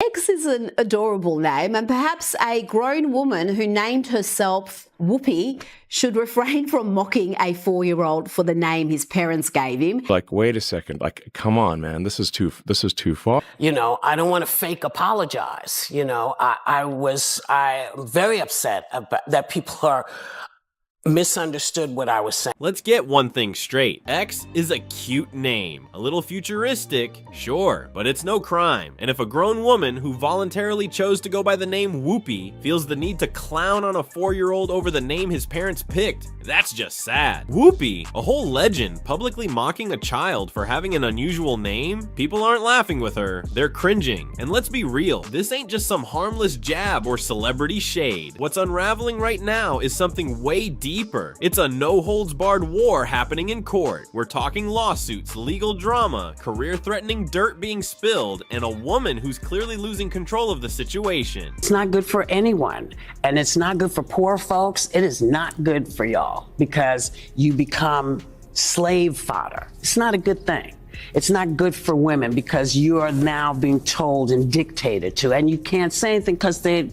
X is an adorable name, and perhaps a grown woman who named herself Whoopi should refrain from mocking a 4-year-old for the name his parents gave him. Like, wait a second, like, come on, man, this is too far. You know, I don't want to fake apologize. You know, I'm very upset about that people are misunderstood what I was saying. Let's get one thing straight. X is a cute name. A little futuristic, sure, but it's no crime. And if a grown woman who voluntarily chose to go by the name Whoopi feels the need to clown on a 4-year-old over the name his parents picked, that's just sad. Whoopi, a whole legend, publicly mocking a child for having an unusual name? People aren't laughing with her, they're cringing. And let's be real, this ain't just some harmless jab or celebrity shade. What's unraveling right now is something way deeper. It's a no-holds-barred war happening in court. We're talking lawsuits, legal drama, career-threatening dirt being spilled, and a woman who's clearly losing control of the situation. It's not good for anyone, and it's not good for poor folks. It is not good for y'all because you become slave fodder. It's not a good thing. It's not good for women because you are now being told and dictated to, and you can't say anything because they,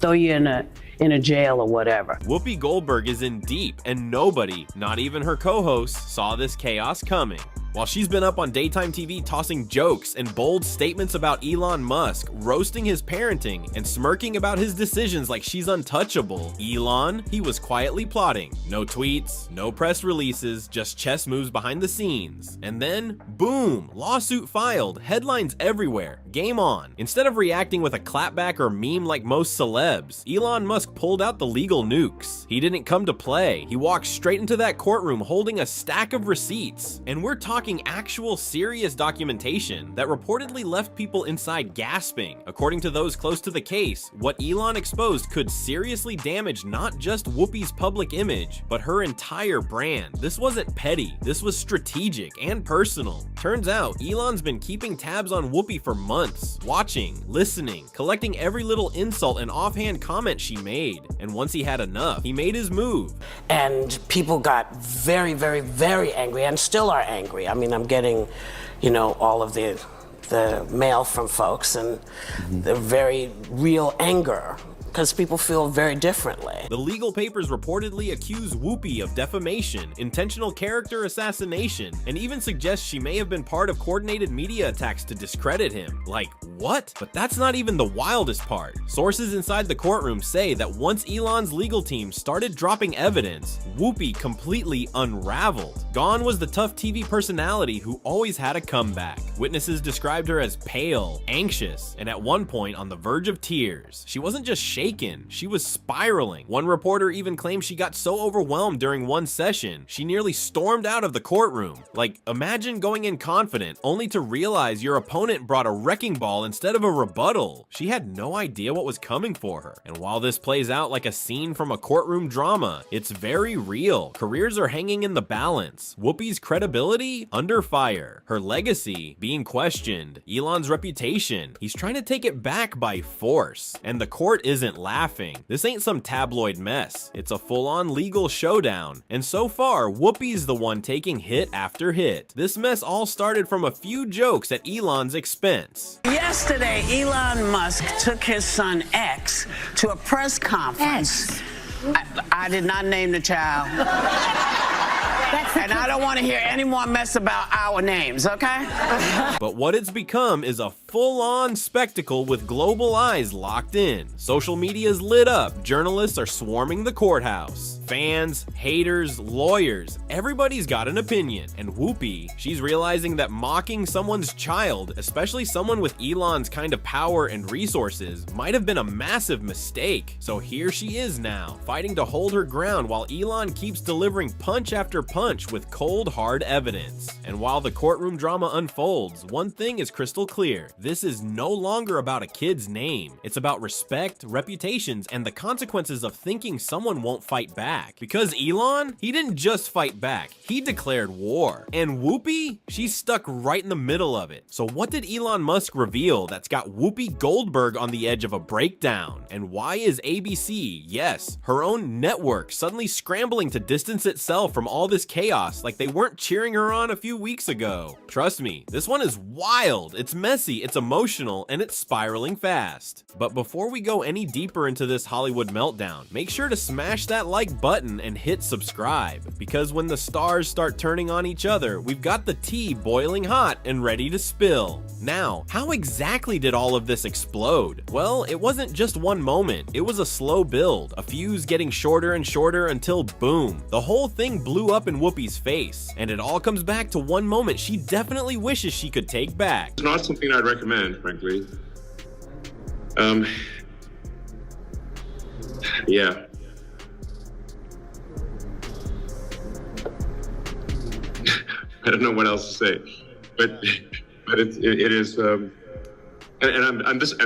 throw you in a jail or whatever. Whoopi Goldberg is in deep, and nobody, not even her co-hosts, saw this chaos coming. While she's been up on daytime TV tossing jokes and bold statements about Elon Musk, roasting his parenting, and smirking about his decisions like she's untouchable, Elon, he was quietly plotting. No tweets, no press releases, just chess moves behind the scenes. And then, boom, lawsuit filed, headlines everywhere, game on. Instead of reacting with a clapback or meme like most celebs, Elon Musk pulled out the legal nukes. He didn't come to play. He walked straight into that courtroom holding a stack of receipts. And we're talking actual serious documentation that reportedly left people inside gasping. According to those close to the case, what Elon exposed could seriously damage not just Whoopi's public image, but her entire brand. This wasn't petty, this was strategic and personal. Turns out, Elon's been keeping tabs on Whoopi for months, watching, listening, collecting every little insult and offhand comment she made. And once he had enough, he made his move. And people got very, very, very angry and still are angry. I mean, I'm getting, all of the mail from folks and the very real anger because people feel very differently. The legal papers reportedly accuse Whoopi of defamation, intentional character assassination, and even suggest she may have been part of coordinated media attacks to discredit him. Like, what? But that's not even the wildest part. Sources inside the courtroom say that once Elon's legal team started dropping evidence, Whoopi completely unraveled. Gone was the tough TV personality who always had a comeback. Witnesses described her as pale, anxious, and at one point on the verge of tears. She wasn't just shaken, she was spiraling. One reporter even claimed she got so overwhelmed during one session, she nearly stormed out of the courtroom. Like, imagine going in confident, only to realize your opponent brought a wrecking ball instead of a rebuttal. She had no idea what was coming for her. And while this plays out like a scene from a courtroom drama, it's very real. Careers are hanging in the balance. Whoopi's credibility under fire. Her legacy being questioned. Elon's reputation, he's trying to take it back by force. And the court isn't laughing. This ain't some tabloid mess. It's a full-on legal showdown. And so far, Whoopi's the one taking hit after hit. This mess all started from a few jokes at Elon's expense. Yesterday, Elon Musk took his son X to a press conference. I did not name the child. And I don't want to hear any more mess about our names, okay? But what it's become is a full-on spectacle with global eyes locked in. Social media's lit up, journalists are swarming the courthouse. Fans, haters, lawyers, everybody's got an opinion. And Whoopi, she's realizing that mocking someone's child, especially someone with Elon's kind of power and resources, might have been a massive mistake. So here she is now, fighting to hold her ground while Elon keeps delivering punch after punch with cold, hard evidence. And while the courtroom drama unfolds, one thing is crystal clear. This is no longer about a kid's name. It's about respect, reputations, and the consequences of thinking someone won't fight back. Because Elon, he didn't just fight back, he declared war. And Whoopi, she's stuck right in the middle of it. So what did Elon Musk reveal that's got Whoopi Goldberg on the edge of a breakdown? And why is ABC, yes, her own network, suddenly scrambling to distance itself from all this chaos like they weren't cheering her on a few weeks ago. Trust me, this one is wild, it's messy, it's emotional, and it's spiraling fast. But before we go any deeper into this Hollywood meltdown, make sure to smash that like button and hit subscribe, because when the stars start turning on each other, we've got the tea boiling hot and ready to spill. Now, how exactly did all of this explode? Well, it wasn't just one moment, it was a slow build, a fuse getting shorter and shorter until boom, the whole thing blew up in Whoopi's face. And it all comes back to one moment she definitely wishes she could take back. It's not something I'd recommend, frankly. Yeah. I don't know what else to say, but it is. I'm just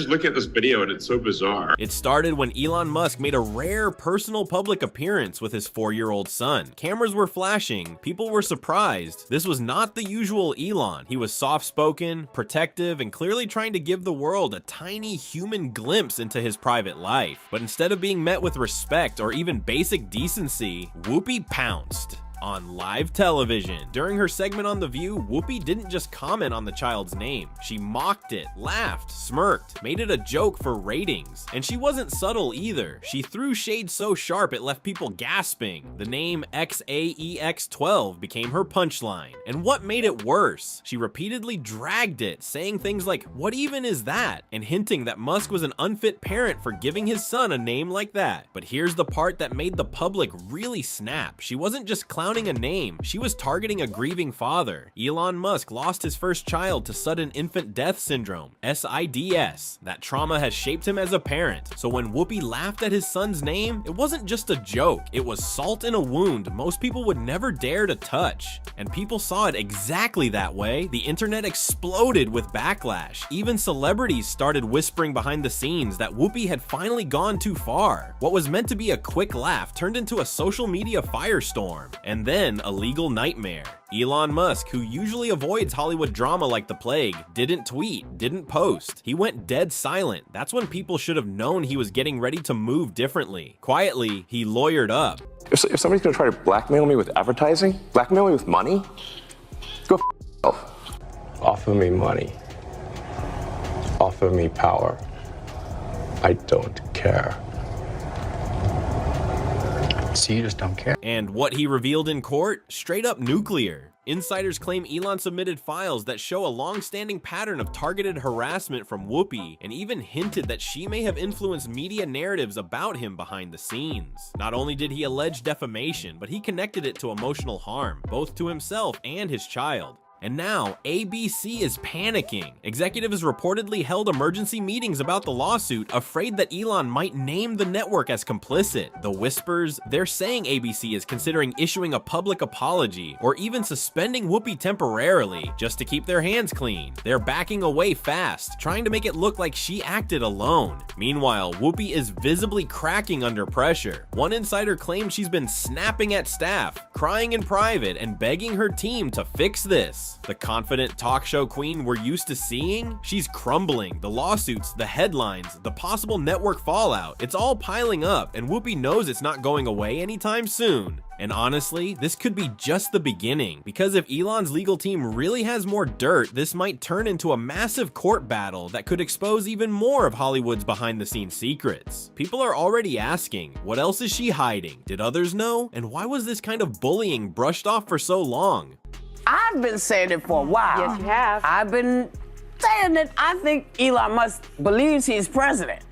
looking at this video and it's so bizarre. It started when Elon Musk made a rare personal public appearance with his 4-year-old son. Cameras were flashing, people were surprised. This was not the usual Elon. He was soft-spoken, protective, and clearly trying to give the world a tiny human glimpse into his private life. But instead of being met with respect or even basic decency, Whoopi pounced on live television. During her segment on The View, Whoopi didn't just comment on the child's name. She mocked it, laughed, smirked, made it a joke for ratings. And she wasn't subtle either. She threw shade so sharp it left people gasping. The name XAEX12 became her punchline. And what made it worse? She repeatedly dragged it, saying things like, "What even is that?" and hinting that Musk was an unfit parent for giving his son a name like that. But here's the part that made the public really snap. She wasn't just clowning a name, she was targeting a grieving father. Elon Musk lost his first child to sudden infant death syndrome, SIDS. That trauma has shaped him as a parent. So when Whoopi laughed at his son's name, it wasn't just a joke, it was salt in a wound most people would never dare to touch. And people saw it exactly that way. The internet exploded with backlash. Even celebrities started whispering behind the scenes that Whoopi had finally gone too far. What was meant to be a quick laugh turned into a social media firestorm. And then a legal nightmare. Elon Musk, who usually avoids Hollywood drama like the plague, didn't tweet, didn't post. He went dead silent. That's when people should have known he was getting ready to move differently. Quietly, he lawyered up. If somebody's gonna try to blackmail me with advertising, blackmail me with money, go f yourself. Offer me money. Offer me power. I don't care. So you just don't care. And what he revealed in court? Straight up nuclear. Insiders claim Elon submitted files that show a long-standing pattern of targeted harassment from Whoopi, and even hinted that she may have influenced media narratives about him behind the scenes. Not only did he allege defamation, but he connected it to emotional harm, both to himself and his child. And now, ABC is panicking. Executives reportedly held emergency meetings about the lawsuit, afraid that Elon might name the network as complicit. The whispers, they're saying ABC is considering issuing a public apology, or even suspending Whoopi temporarily, just to keep their hands clean. They're backing away fast, trying to make it look like she acted alone. Meanwhile, Whoopi is visibly cracking under pressure. One insider claimed she's been snapping at staff, crying in private, and begging her team to fix this. The confident talk show queen we're used to seeing? She's crumbling. The lawsuits, the headlines, the possible network fallout, it's all piling up, and Whoopi knows it's not going away anytime soon. And honestly, this could be just the beginning, because if Elon's legal team really has more dirt, this might turn into a massive court battle that could expose even more of Hollywood's behind-the-scenes secrets. People are already asking, what else is she hiding? Did others know? And why was this kind of bullying brushed off for so long? I've been saying it for a while. Yes, you have. I've been saying that I think Elon Musk believes he's president.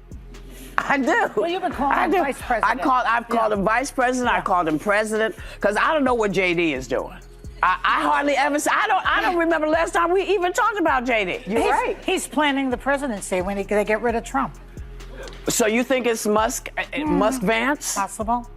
I do. Well, you've been calling him vice president. I've called him vice president. I called him president, because I don't know what JD is doing. I hardly ever. I don't remember the last time we even talked about JD. You're right. He's planning the presidency when they get rid of Trump. So you think it's Musk Vance? Possible.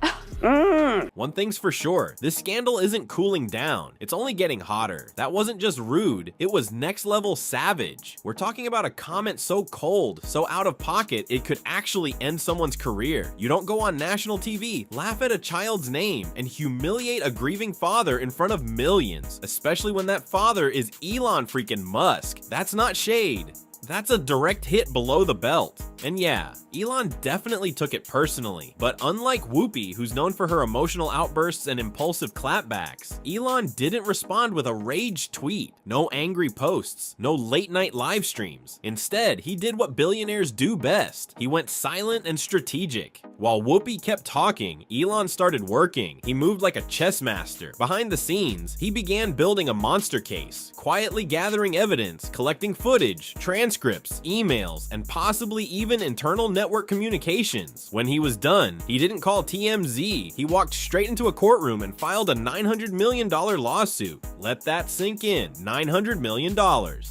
One thing's for sure, this scandal isn't cooling down, it's only getting hotter. That wasn't just rude, it was next level savage. We're talking about a comment so cold, so out of pocket, it could actually end someone's career. You don't go on national TV, laugh at a child's name, and humiliate a grieving father in front of millions, especially when that father is Elon freaking Musk. That's not shade. That's a direct hit below the belt. And yeah, Elon definitely took it personally, but unlike Whoopi, who's known for her emotional outbursts and impulsive clapbacks, Elon didn't respond with a rage tweet, no angry posts, no late night live streams. Instead, he did what billionaires do best. He went silent and strategic. While Whoopi kept talking, Elon started working. He moved like a chess master. Behind the scenes, he began building a monster case, quietly gathering evidence, collecting footage, transcripts, emails, and possibly even internal network communications. When he was done, he didn't call TMZ. He walked straight into a courtroom and filed a $900 million lawsuit. Let that sink in. $900 million.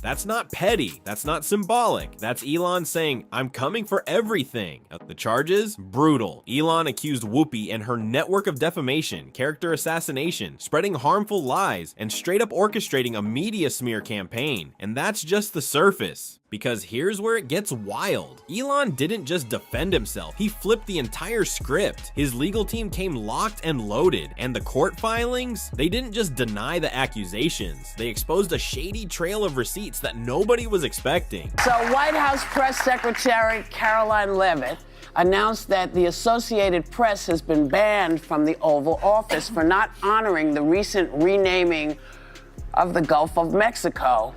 That's not petty. That's not symbolic. That's Elon saying, I'm coming for everything. The charges? Brutal. Elon accused Whoopi and her network of defamation, character assassination, spreading harmful lies, and straight up orchestrating a media smear campaign. And that's just the surface. Because here's where it gets wild. Elon didn't just defend himself, he flipped the entire script. His legal team came locked and loaded, and the court filings, they didn't just deny the accusations, they exposed a shady trail of receipts that nobody was expecting. So White House Press Secretary Caroline Leavitt announced that the Associated Press has been banned from the Oval Office for not honoring the recent renaming of the Gulf of Mexico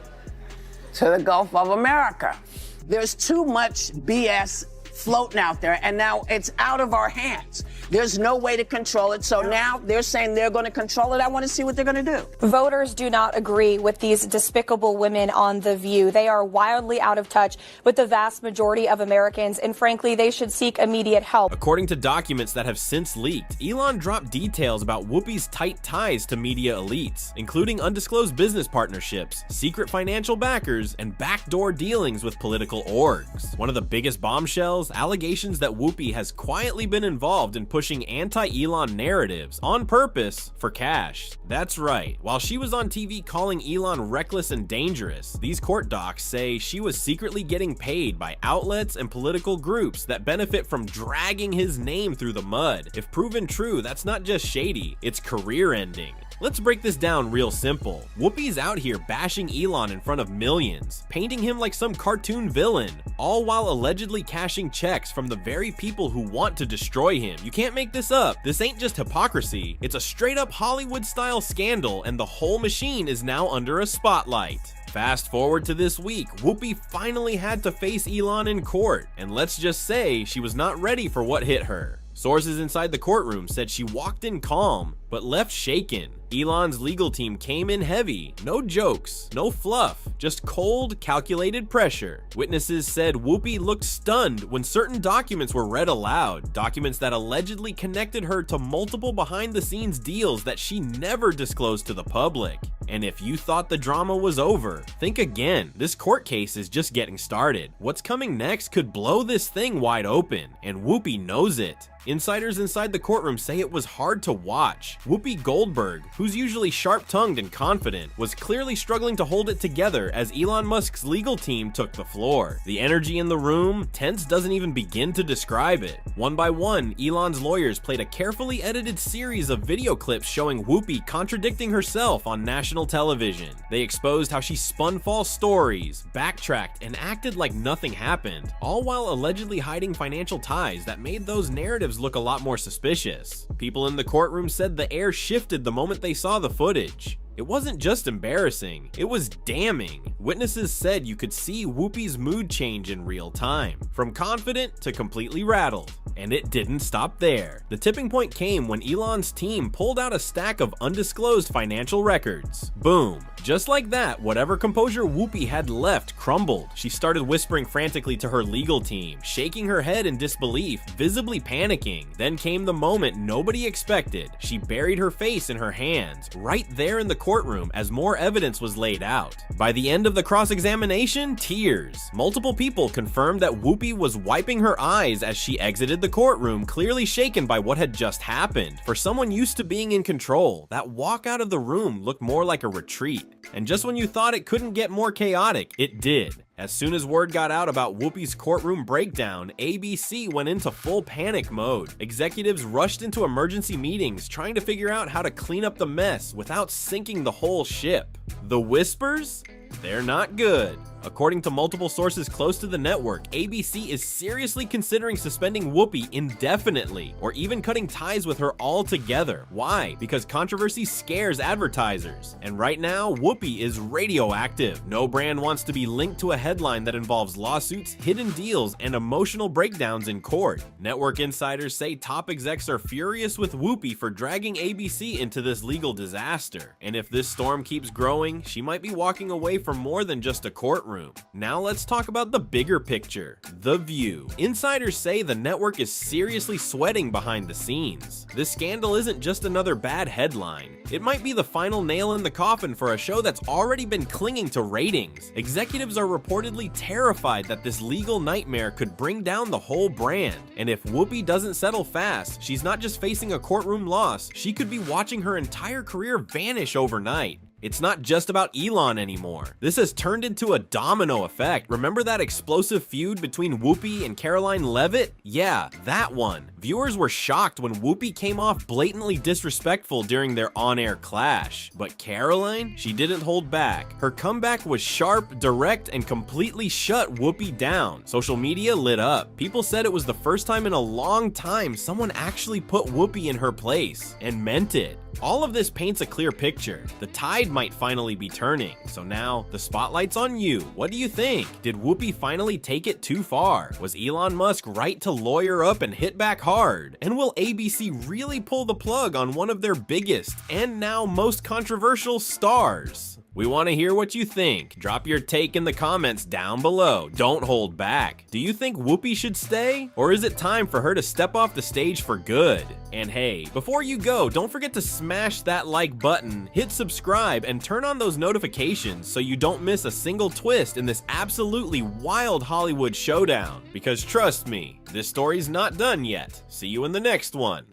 to the Gulf of America. There's too much BS floating out there, and now it's out of our hands. There's no way to control it, so now they're saying they're going to control it. I want to see what they're going to do. Voters do not agree with these despicable women on The View. They are wildly out of touch with the vast majority of Americans, and frankly, they should seek immediate help. According to documents that have since leaked, Elon dropped details about Whoopi's tight ties to media elites, including undisclosed business partnerships, secret financial backers, and backdoor dealings with political orgs. One of the biggest bombshells, allegations that Whoopi has quietly been involved in pushing anti-Elon narratives on purpose for cash. That's right. While she was on TV calling Elon reckless and dangerous, these court docs say she was secretly getting paid by outlets and political groups that benefit from dragging his name through the mud. If proven true, that's not just shady, it's career-ending. Let's break this down real simple. Whoopi's out here bashing Elon in front of millions, painting him like some cartoon villain, all while allegedly cashing checks from the very people who want to destroy him. You can't make this up. This ain't just hypocrisy. It's a straight up Hollywood-style scandal, and the whole machine is now under a spotlight. Fast forward to this week, Whoopi finally had to face Elon in court, and let's just say she was not ready for what hit her. Sources inside the courtroom said she walked in calm, but left shaken. Elon's legal team came in heavy. No jokes, no fluff, just cold, calculated pressure. Witnesses said Whoopi looked stunned when certain documents were read aloud, documents that allegedly connected her to multiple behind-the-scenes deals that she never disclosed to the public. And if you thought the drama was over, think again. This court case is just getting started. What's coming next could blow this thing wide open, and Whoopi knows it. Insiders inside the courtroom say it was hard to watch. Whoopi Goldberg, who's usually sharp-tongued and confident, was clearly struggling to hold it together as Elon Musk's legal team took the floor. The energy in the room, tense doesn't even begin to describe it. One by one, Elon's lawyers played a carefully edited series of video clips showing Whoopi contradicting herself on national television. They exposed how she spun false stories, backtracked, and acted like nothing happened, all while allegedly hiding financial ties that made those narratives look a lot more suspicious. People in the courtroom said the air shifted the moment they saw the footage. It wasn't just embarrassing, it was damning. Witnesses said you could see Whoopi's mood change in real time, from confident to completely rattled. And it didn't stop there. The tipping point came when Elon's team pulled out a stack of undisclosed financial records. Boom. Just like that, whatever composure Whoopi had left crumbled. She started whispering frantically to her legal team, shaking her head in disbelief, visibly panicking. Then came the moment nobody expected. She buried her face in her hands, right there in the courtroom as more evidence was laid out. By the end of the cross-examination, tears. Multiple people confirmed that Whoopi was wiping her eyes as she exited the courtroom, clearly shaken by what had just happened. For someone used to being in control, that walk out of the room looked more like a retreat. And just when you thought it couldn't get more chaotic, it did. As soon as word got out about Whoopi's courtroom breakdown, ABC went into full panic mode. Executives rushed into emergency meetings trying to figure out how to clean up the mess without sinking the whole ship. The whispers? They're not good. According to multiple sources close to the network, ABC is seriously considering suspending Whoopi indefinitely, or even cutting ties with her altogether. Why? Because controversy scares advertisers. And right now, Whoopi is radioactive. No brand wants to be linked to a headline that involves lawsuits, hidden deals, and emotional breakdowns in court. Network insiders say top execs are furious with Whoopi for dragging ABC into this legal disaster. And if this storm keeps growing, she might be walking away from more than just a courtroom. Now let's talk about the bigger picture, The View. Insiders say the network is seriously sweating behind the scenes. This scandal isn't just another bad headline. It might be the final nail in the coffin for a show that's already been clinging to ratings. Executives are reportedly terrified that this legal nightmare could bring down the whole brand. And if Whoopi doesn't settle fast, she's not just facing a courtroom loss, she could be watching her entire career vanish overnight. It's not just about Elon anymore. This has turned into a domino effect. Remember that explosive feud between Whoopi and Caroline Levitt? Yeah, that one. Viewers were shocked when Whoopi came off blatantly disrespectful during their on-air clash. But Caroline? She didn't hold back. Her comeback was sharp, direct, and completely shut Whoopi down. Social media lit up. People said it was the first time in a long time someone actually put Whoopi in her place, and meant it. All of this paints a clear picture. The tide might finally be turning. So now, the spotlight's on you. What do you think? Did Whoopi finally take it too far? Was Elon Musk right to lawyer up and hit back hard? And will ABC really pull the plug on one of their biggest and now most controversial stars? We want to hear what you think. Drop your take in the comments down below. Don't hold back. Do you think Whoopi should stay? Or is it time for her to step off the stage for good? And hey, before you go, don't forget to smash that like button, hit subscribe, and turn on those notifications so you don't miss a single twist in this absolutely wild Hollywood showdown. Because trust me, this story's not done yet. See you in the next one.